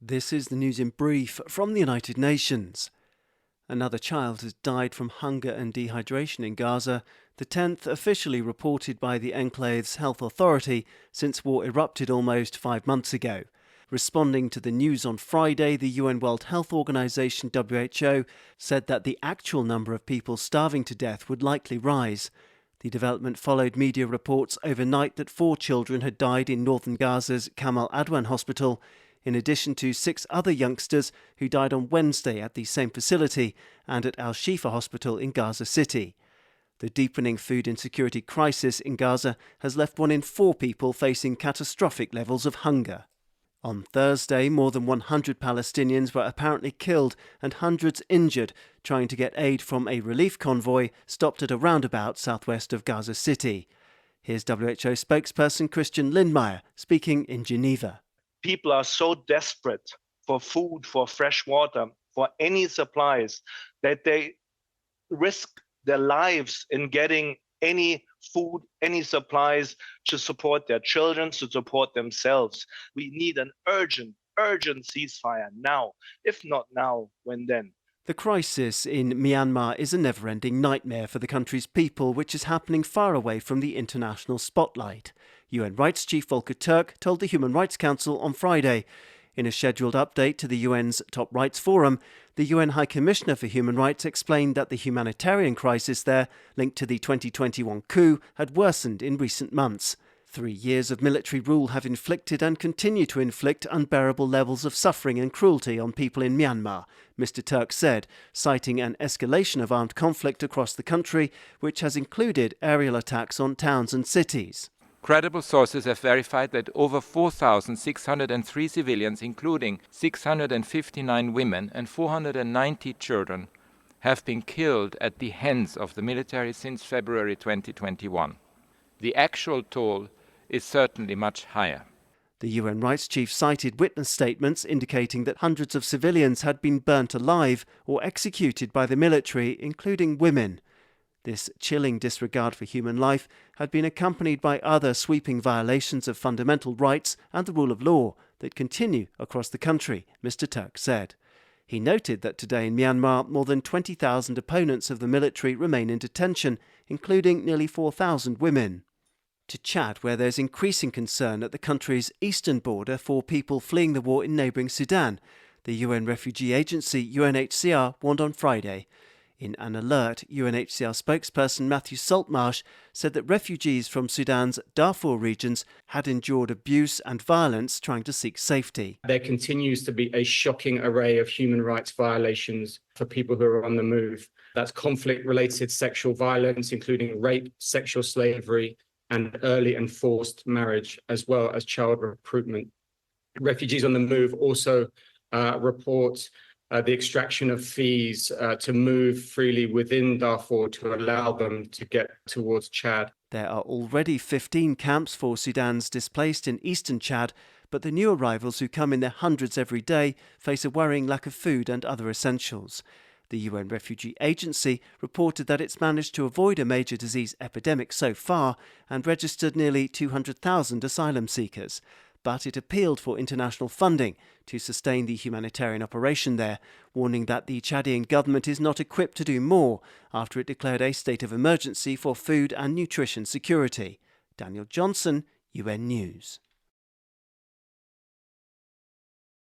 This is the news in brief from the United Nations. Another child has died from hunger and dehydration in Gaza, the 10th officially reported by the enclave's health authority since war erupted almost 5 months ago. Responding to the news on Friday, the UN World Health Organization (WHO) said that the actual number of people starving to death would likely rise. The development followed media reports overnight that 4 children had died in northern Gaza's Kamal Adwan hospital, in addition to 6 other youngsters who died on Wednesday at the same facility and at Al-Shifa Hospital in Gaza City. The deepening food insecurity crisis in Gaza has left 1 in 4 people facing catastrophic levels of hunger. On Thursday, more than 100 Palestinians were apparently killed and hundreds injured trying to get aid from a relief convoy stopped at a roundabout southwest of Gaza City. Here's WHO spokesperson Christian Lindmeier speaking in Geneva. People are so desperate for food, for fresh water, for any supplies, that they risk their lives in getting any food, any supplies to support their children, to support themselves. We need an urgent ceasefire now. If not now, when then? The crisis in Myanmar is a never-ending nightmare for the country's people, which is happening far away from the international spotlight. UN Rights Chief Volker Turk told the Human Rights Council on Friday. In a scheduled update to the UN's Top Rights Forum, the UN High Commissioner for Human Rights explained that the humanitarian crisis there, linked to the 2021 coup, had worsened in recent months. 3 years of military rule have inflicted and continue to inflict unbearable levels of suffering and cruelty on people in Myanmar, Mr. Turk said, citing an escalation of armed conflict across the country, which has included aerial attacks on towns and cities. Credible sources have verified that over 4,603 civilians, including 659 women and 490 children, have been killed at the hands of the military since February 2021. The actual toll is certainly much higher. The UN Rights Chief cited witness statements indicating that hundreds of civilians had been burnt alive or executed by the military, including women. This chilling disregard for human life had been accompanied by other sweeping violations of fundamental rights and the rule of law that continue across the country, Mr. Turk said. He noted that today in Myanmar, more than 20,000 opponents of the military remain in detention, including nearly 4,000 women. To Chad, where there's increasing concern at the country's eastern border for people fleeing the war in neighbouring Sudan, the UN refugee agency UNHCR warned on Friday. In an alert, UNHCR spokesperson Matthew Saltmarsh said that refugees from Sudan's Darfur regions had endured abuse and violence trying to seek safety. There continues to be a shocking array of human rights violations for people who are on the move. That's conflict-related sexual violence, including rape, sexual slavery, and early and forced marriage, as well as child recruitment. Refugees on the move also report the extraction of fees to move freely within Darfur to allow them to get towards Chad. There are already 15 camps for Sudan's displaced in eastern Chad, but the new arrivals who come in their hundreds every day face a worrying lack of food and other essentials. The UN Refugee Agency reported that it's managed to avoid a major disease epidemic so far and registered nearly 200,000 asylum seekers. But it appealed for international funding to sustain the humanitarian operation there, warning that the Chadian government is not equipped to do more after it declared a state of emergency for food and nutrition security. Daniel Johnson, UN News.